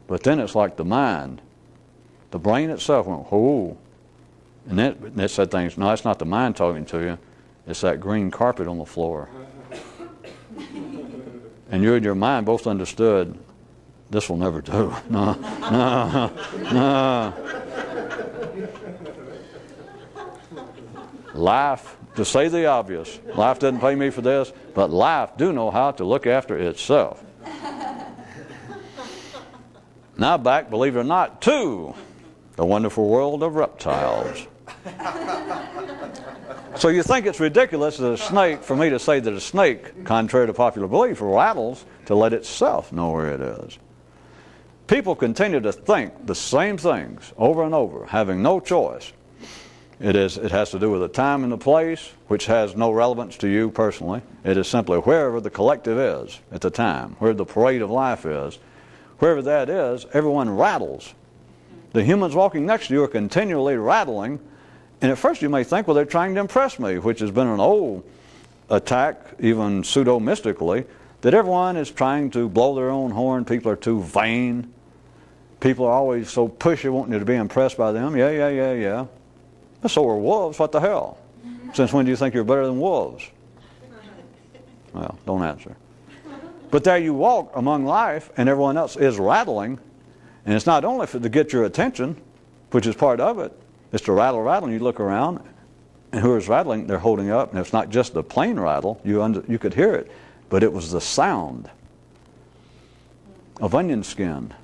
But then it's like the mind. The brain itself went, oh. And then it said things, no, it's not the mind talking to you. It's that green carpet on the floor. And you and your mind both understood, this will never do. No, no, no. Life, to say the obvious, life doesn't pay me for this, but life do know how to look after itself. Now back, believe it or not, to the wonderful world of reptiles. So you think it's ridiculous that a snake, for me to say that a snake, contrary to popular belief, rattles to let itself know where it is. People continue to think the same things over and over, having no choice. It has to do with the time and the place, which has no relevance to you personally. It is simply wherever the collective is at the time, where the parade of life is. Wherever that is, everyone rattles. The humans walking next to you are continually rattling. And at first you may think, well, they're trying to impress me, which has been an old attack, even pseudo-mystically, that everyone is trying to blow their own horn. People are too vain. People are always so pushy, wanting you to be impressed by them. Yeah. So are wolves. What the hell? Since when do you think you're better than wolves? Well, don't answer. But there you walk among life, and everyone else is rattling. And it's not only to get your attention, which is part of it. It's to rattle, and you look around, and who is rattling, they're holding up. And it's not just the plain rattle. You could hear it. But it was the sound of onion skin.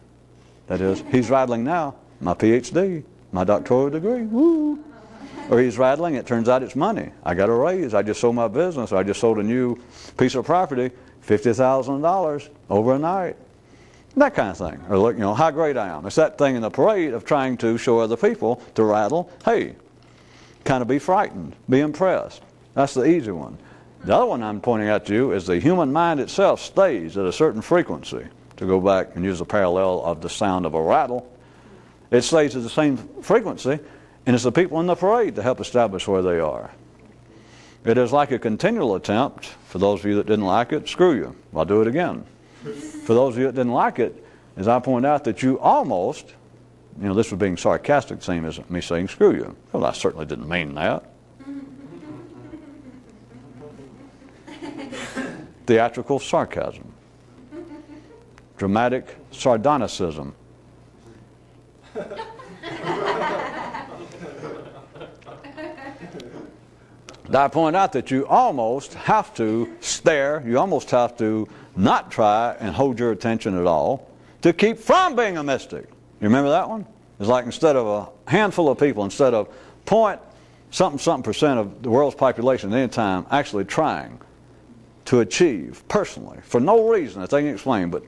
That is, he's rattling now. My PhD, my doctoral degree, woo. Or he's rattling, it turns out it's money. I got a raise. I just sold my business. Or I just sold a new piece of property, $50,000 overnight. That kind of thing. Or look, how great I am. It's that thing in the parade of trying to show other people to rattle. Hey, kind of be frightened, be impressed. That's the easy one. The other one I'm pointing out to you is the human mind itself stays at a certain frequency. To go back and use the parallel of the sound of a rattle, it stays at the same frequency, and it's the people in the parade to help establish where they are. It is like a continual attempt. For those of you that didn't like it, screw you. I'll do it again. For those of you that didn't like it, as I point out, that you almost, this was being sarcastic, same as me saying screw you. Well, I certainly didn't mean that. Theatrical sarcasm. Dramatic sardonicism. I point out that you almost have to stare, you almost have to not try and hold your attention at all to keep from being a mystic. You remember that one? It's like instead of a handful of people, instead of .something% of the world's population at any time actually trying to achieve personally, for no reason that they can explain, but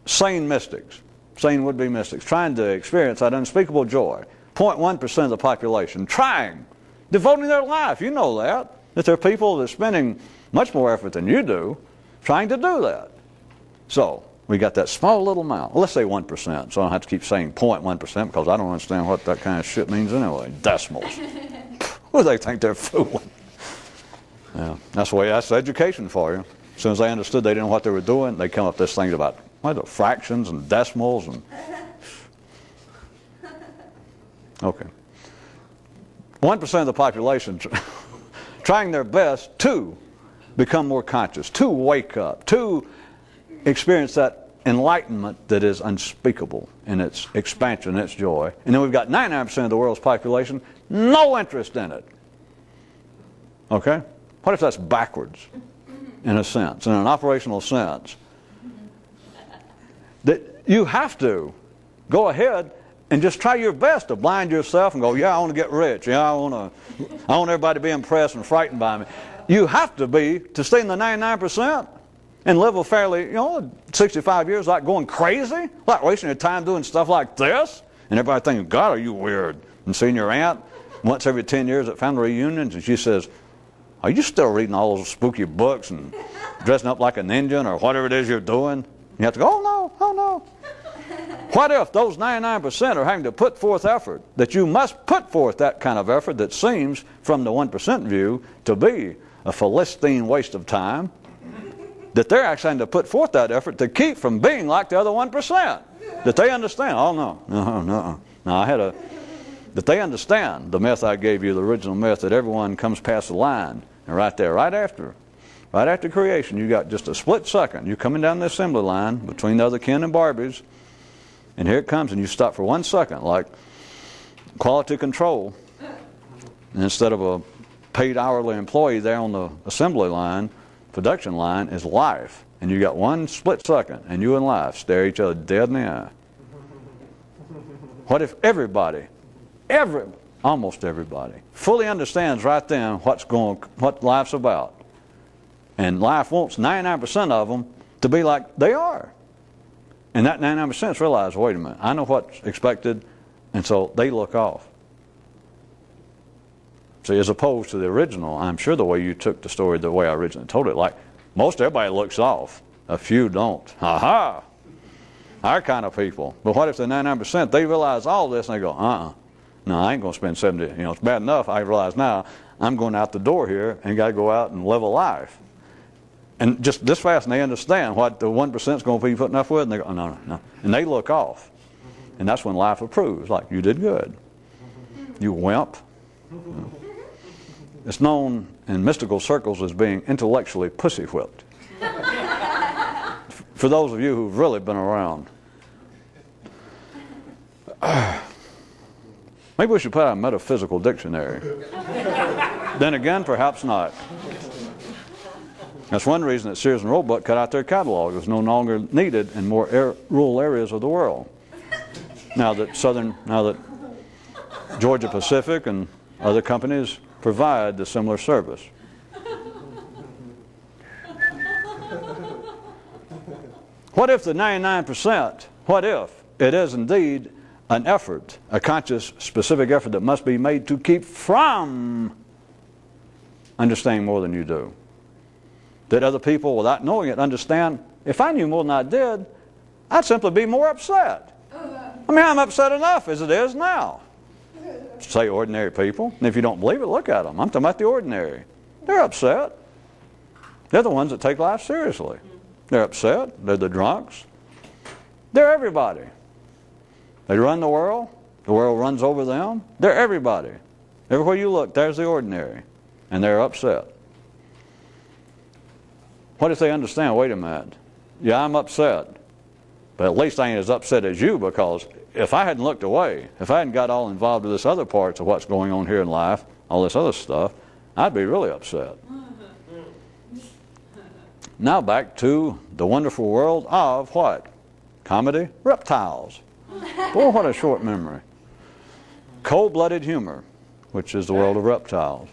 sane mystics, sane would-be mystics trying to experience that unspeakable joy. 0.1% of the population trying, devoting their life. You know that there are people that are spending much more effort than you do trying to do that. So we got that small little amount. Well, let's say 1%, so I don't have to keep saying 0.1% because I don't understand what that kind of shit means anyway. Decimals. Who do they think they're fooling? Yeah, that's education for you. As soon as they understood they didn't know what they were doing, they come up with this thing about fractions and decimals and... Okay. 1% of the population trying their best to become more conscious, to wake up, to experience that enlightenment that is unspeakable in its expansion, its joy. And then we've got 99% of the world's population, no interest in it. Okay? What if that's backwards, in a sense, in an operational sense? That you have to go ahead and just try your best to blind yourself and go, yeah, I want to get rich. Yeah, I want everybody to be impressed and frightened by me. You have to stay in the 99% and live a fairly, 65 years like going crazy, like wasting your time doing stuff like this. And everybody thinking, God, are you weird? And seeing your aunt once every 10 years at family reunions, and she says, are you still reading all those spooky books and dressing up like a ninja or whatever it is you're doing? You have to go, oh no. What if those 99% are having to put forth effort, that you must put forth that kind of effort that seems, from the 1% view, to be a Philistine waste of time, that they're actually having to put forth that effort to keep from being like the other 1%, that they understand, that they understand the myth I gave you, the original myth, that everyone comes past the line, and right there, right after creation, you got just a split second. You're coming down the assembly line between the other Ken and Barbies, and here it comes, and you stop for 1 second, like quality control. And instead of a paid hourly employee there on the assembly line, production line is life. And you got 1 split second, and you and life stare each other dead in the eye. What if almost everybody, fully understands right then what life's about? And life wants 99% of them to be like they are. And that 99% realize, wait a minute, I know what's expected, and so they look off. See, as opposed to the original, I'm sure the way you took the story, the way I originally told it, like most everybody looks off. A few don't. Ha-ha! Our kind of people. But what if the 99%, they realize all this and they go, no, I ain't going to spend 70. It's bad enough, I realize now, I'm going out the door here and got to go out and live a life. And just this fast, and they understand what the 1% is going to be putting up with, and they go, no. And they look off. And that's when life approves, like, you did good. You wimp. It's known in mystical circles as being intellectually pussy-whipped. For those of you who've really been around. Maybe we should put out a metaphysical dictionary. Then again, perhaps not. That's one reason that Sears and Roebuck cut out their catalog. It was no longer needed in more rural areas of the world. Now that Georgia Pacific and other companies provide the similar service. What if the 99%, what if it is indeed an effort, a conscious, specific effort that must be made to keep from understanding more than you do? That other people, without knowing it, understand, if I knew more than I did, I'd simply be more upset. I mean, I'm upset enough as it is now. Say ordinary people. And if you don't believe it, look at them. I'm talking about the ordinary. They're upset. They're the ones that take life seriously. They're upset. They're the drunks. They're everybody. They run the world. The world runs over them. They're everybody. Everywhere you look, there's the ordinary. And they're upset. What if they understand, wait a minute, yeah, I'm upset, but at least I ain't as upset as you, because if I hadn't looked away, if I hadn't got all involved with this other parts of what's going on here in life, all this other stuff, I'd be really upset. Now back to the wonderful world of what? Comedy? Reptiles. Boy, what a short memory. Cold-blooded humor, which is the world of reptiles.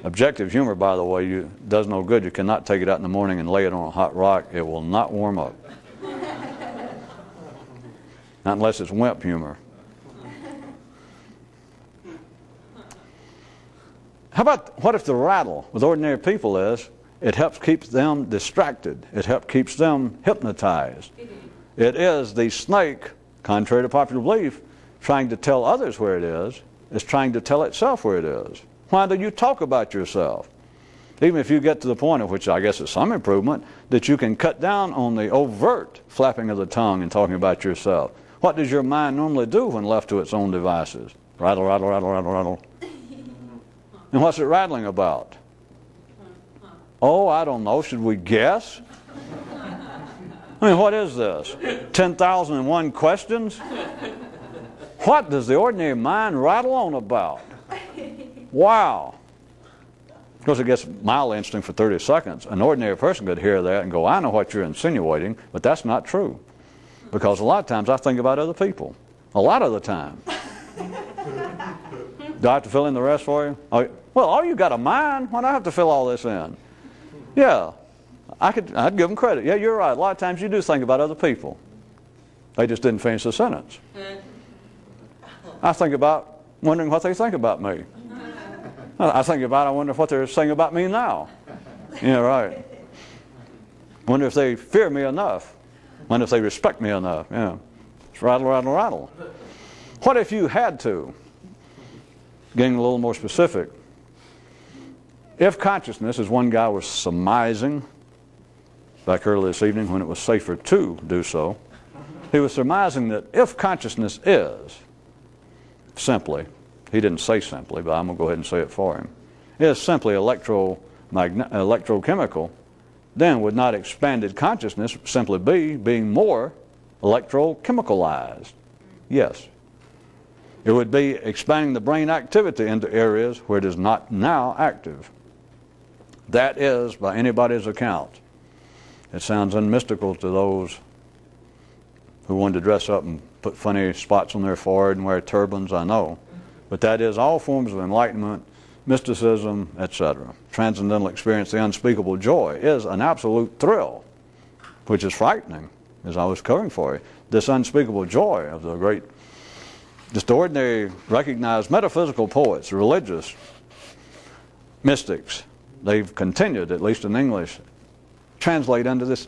Objective humor, by the way, does no good. You cannot take it out in the morning and lay it on a hot rock. It will not warm up. Not unless it's wimp humor. How about what if the rattle with ordinary people is, it helps keep them distracted. It helps keeps them hypnotized. It is the snake, contrary to popular belief, trying to tell others where it is trying to tell itself where it is. Why do you talk about yourself? Even if you get to the point of which I guess is some improvement, that you can cut down on the overt flapping of the tongue and talking about yourself. What does your mind normally do when left to its own devices? Rattle, rattle, rattle, rattle, rattle. And what's it rattling about? Oh, I don't know. Should we guess? I mean, what is this? 10,001 questions? What does the ordinary mind rattle on about? Wow. Of course, it gets mildly interesting for 30 seconds. An ordinary person could hear that and go, I know what you're insinuating, but that's not true. Because a lot of times I think about other people. A lot of the time. Do I have to fill in the rest for you? Oh, well, all you got a mind. Why do I have to fill all this in? Yeah, I'd give them credit. Yeah, you're right. A lot of times you do think about other people. They just didn't finish the sentence. I think about wondering what they think about me. I think about, I wonder what they're saying about me now. Yeah, right. Wonder if they fear me enough. Wonder if they respect me enough. Yeah. It's rattle, rattle, rattle. What if you had to? Getting a little more specific. If consciousness, as one guy was surmising back early this evening when it was safer to do so, he was surmising that if consciousness is simply, he didn't say simply, but I'm going to go ahead and say it for him, is simply electrochemical, then would not expanded consciousness simply be being more electrochemicalized? Yes. It would be expanding the brain activity into areas where it is not now active. That is, by anybody's account, it sounds unmystical to those who wanted to dress up and put funny spots on their forehead and wear turbans, I know. But that is all forms of enlightenment, mysticism, etc. Transcendental experience, the unspeakable joy, is an absolute thrill, which is frightening, as I was covering for you. This unspeakable joy of the great, just ordinary, recognized metaphysical poets, religious, mystics, they've continued, at least in English, translate into this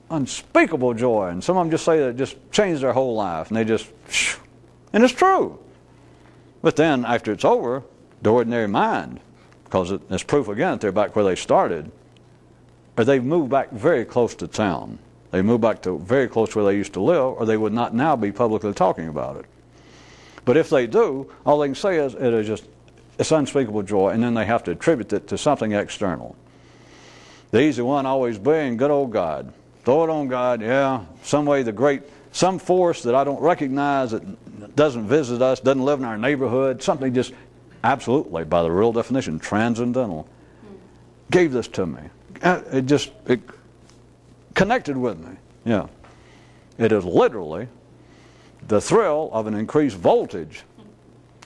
unspeakable joy. And some of them just say that it just changed their whole life. And they just, and it's true. But then, after it's over, the ordinary mind, because it's proof again that they're back where they started, or they've moved back very close to town. They moved back to very close to where they used to live, or they would not now be publicly talking about it. But if they do, all they can say is it is just, it's unspeakable joy, and then they have to attribute it to something external. The easy one always being good old God. Throw it on God, yeah, some way some force that I don't recognize, that doesn't visit us, doesn't live in our neighborhood, something just absolutely, by the real definition, transcendental, gave this to me. It connected with me. Yeah. It is literally the thrill of an increased voltage.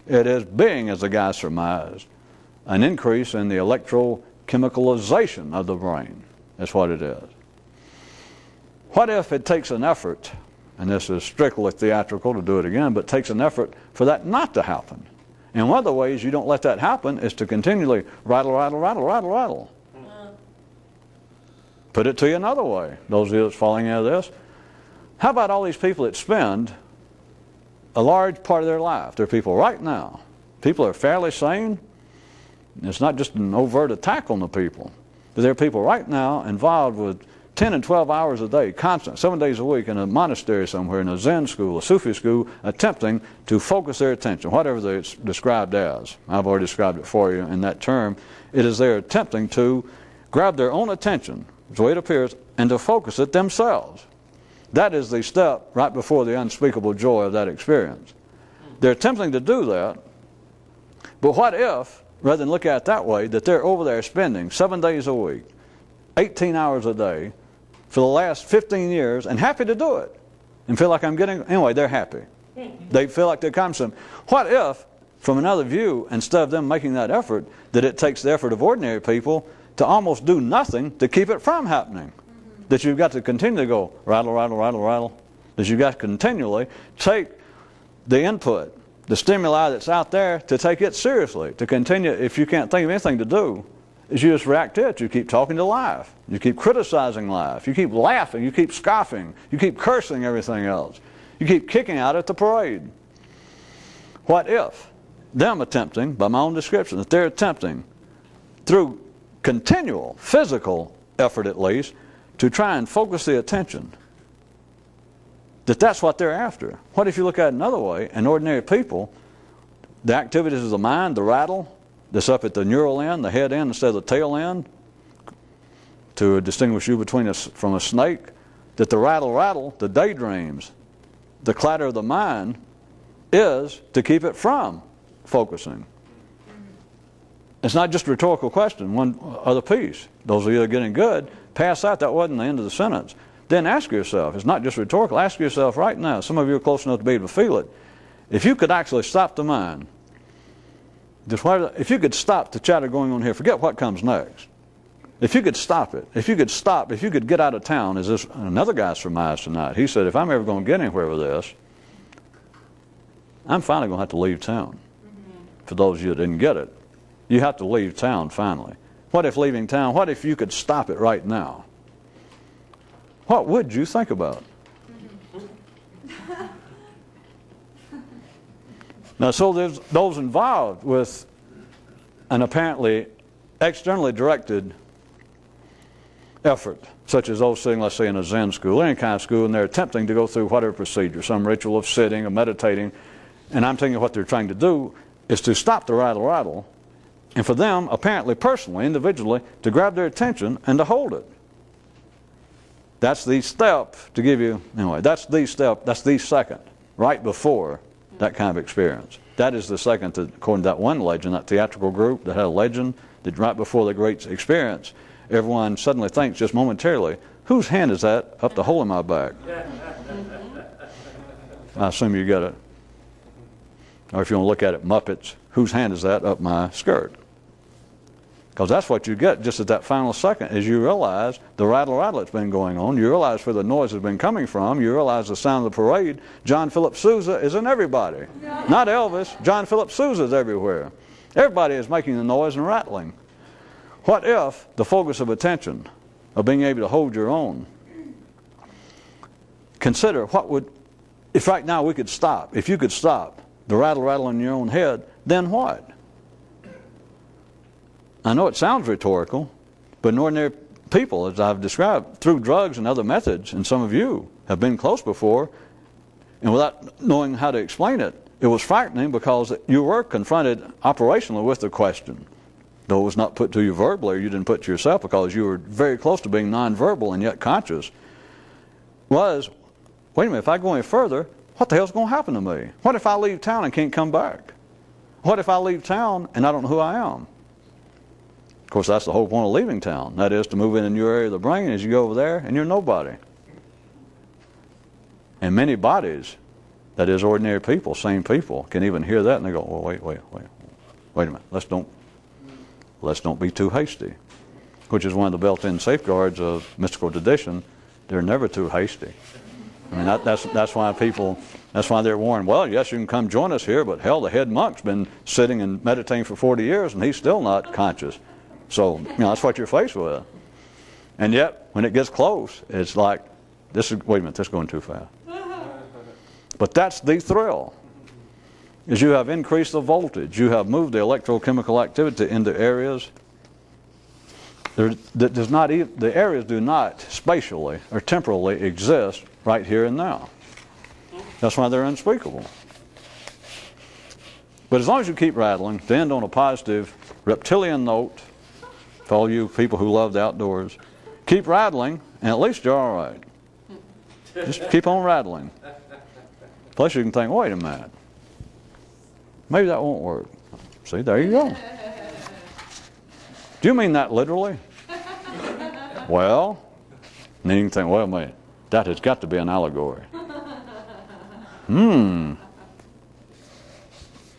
It is being, as the guy surmised, an increase in the electrochemicalization of the brain. That's what it is. What if it takes an effort, and this is strictly theatrical to do it again, but takes an effort for that not to happen? And one of the ways you don't let that happen is to continually rattle, rattle, rattle, rattle, rattle. Put it to you another way, those of you that's falling into this. How about all these people that spend a large part of their life? There are people right now. People are fairly sane. It's not just an overt attack on the people. But there are people right now involved with 10 and 12 hours a day, constant, 7 days a week in a monastery somewhere, in a Zen school, a Sufi school, attempting to focus their attention, whatever it's described as. I've already described it for you in that term. It is they're attempting to grab their own attention, the way it appears, and to focus it themselves. That is the step right before the unspeakable joy of that experience. They're attempting to do that, but what if, rather than look at it that way, that they're over there spending 7 days a week, 18 hours a day, for the last 15 years, and happy to do it, and feel like I'm getting, anyway, they're happy. They feel like they're accomplishing. What if, from another view, instead of them making that effort, that it takes the effort of ordinary people to almost do nothing to keep it from happening? That you've got to continue to go rattle, rattle, rattle, rattle. is you've got to continually take the input, the stimuli that's out there, to take it seriously, to continue. If you can't think of anything to do, is you just react to it. You keep talking to life. You keep criticizing life. You keep laughing. You keep scoffing. You keep cursing everything else. You keep kicking out at the parade. What if them attempting, by my own description, that they're attempting through continual physical effort at least to try and focus the attention, that's what they're after? What if you look at it another way, and ordinary people, the activities of the mind, the rattle that's up at the neural end, the head end instead of the tail end, to distinguish you from a snake, that the rattle, the daydreams, the clatter of the mind is to keep it from focusing. It's not just a rhetorical question, one other piece. Those of you that are getting good, pass that wasn't the end of the sentence. Then ask yourself, it's not just rhetorical, ask yourself right now, some of you are close enough to be able to feel it, if you could actually stop the mind, if you could stop the chatter going on here, forget what comes next. If you could stop it, if you could get out of town, as this another guy surmised tonight, he said, if I'm ever going to get anywhere with this, I'm finally going to have to leave town. For those of you that didn't get it, you have to leave town finally. What if leaving town, what if you could stop it right now? What would you think about? Now, so there's those involved with an apparently externally directed effort, such as those sitting, let's say, in a Zen school, any kind of school, and they're attempting to go through whatever procedure, some ritual of sitting or meditating, and I'm thinking what they're trying to do is to stop the rattle, and for them, apparently, personally, individually, to grab their attention and to hold it. That's the step to give you, anyway, that's the second, right before that kind of experience. That is the second, according to that one legend, that theatrical group that had a legend, that right before the great experience, everyone suddenly thinks just momentarily, whose hand is that up the hole in my back? I assume you get it. Or if you want to look at it, Muppets, whose hand is that up my skirt? Because that's what you get just at that final second, is you realize the rattle that's been going on, you realize where the noise has been coming from, you realize the sound of the parade. John Philip Sousa is in everybody. Not Elvis, John Philip Sousa is everywhere. Everybody is making the noise and rattling. What if the focus of attention, of being able to hold your own, consider if right now we could stop, if you could stop the rattle in your own head, then what? I know it sounds rhetorical, but in ordinary people, as I've described, through drugs and other methods, and some of you have been close before, and without knowing how to explain it, it was frightening because you were confronted operationally with the question. Though it was not put to you verbally, or you didn't put it to yourself because you were very close to being nonverbal and yet conscious, was, wait a minute, if I go any further, what the hell's going to happen to me? What if I leave town and can't come back? What if I leave town and I don't know who I am? Of course, that's the whole point of leaving town. That is to move in a new area of the brain as you go over there and you're nobody. And many bodies, that is ordinary people, sane people, can even hear that and they go, well, wait a minute, let's don't be too hasty. Which is one of the built-in safeguards of mystical tradition. They're never too hasty. I mean, that's why they're warned, well, yes, you can come join us here, but hell, the head monk's been sitting and meditating for 40 years and he's still not conscious. So, that's what you're faced with. And yet, when it gets close, it's like, wait a minute, this is going too fast. But that's the thrill, is you have increased the voltage. You have moved the electrochemical activity into areas the areas do not spatially or temporally exist right here and now. That's why they're unspeakable. But as long as you keep rattling, to end on a positive reptilian note, for all you people who love the outdoors, keep rattling, and at least you're all right. Just keep on rattling. Plus you can think, wait a minute, maybe that won't work. See, there you go. Do you mean that literally? Well, and then you can think, well, man, that has got to be an allegory. Now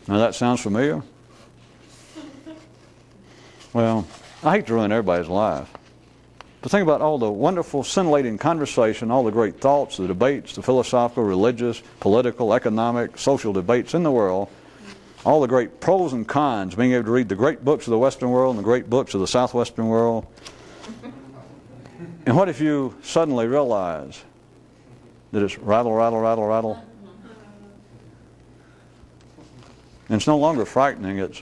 that sounds familiar? Well, I hate to ruin everybody's life. to think about all the wonderful, scintillating conversation, all the great thoughts, the debates, the philosophical, religious, political, economic, social debates in the world, all the great pros and cons, being able to read the great books of the Western world and the great books of the Southwestern world. And what if you suddenly realize that it's rattle, rattle, rattle, rattle? And it's no longer frightening, it's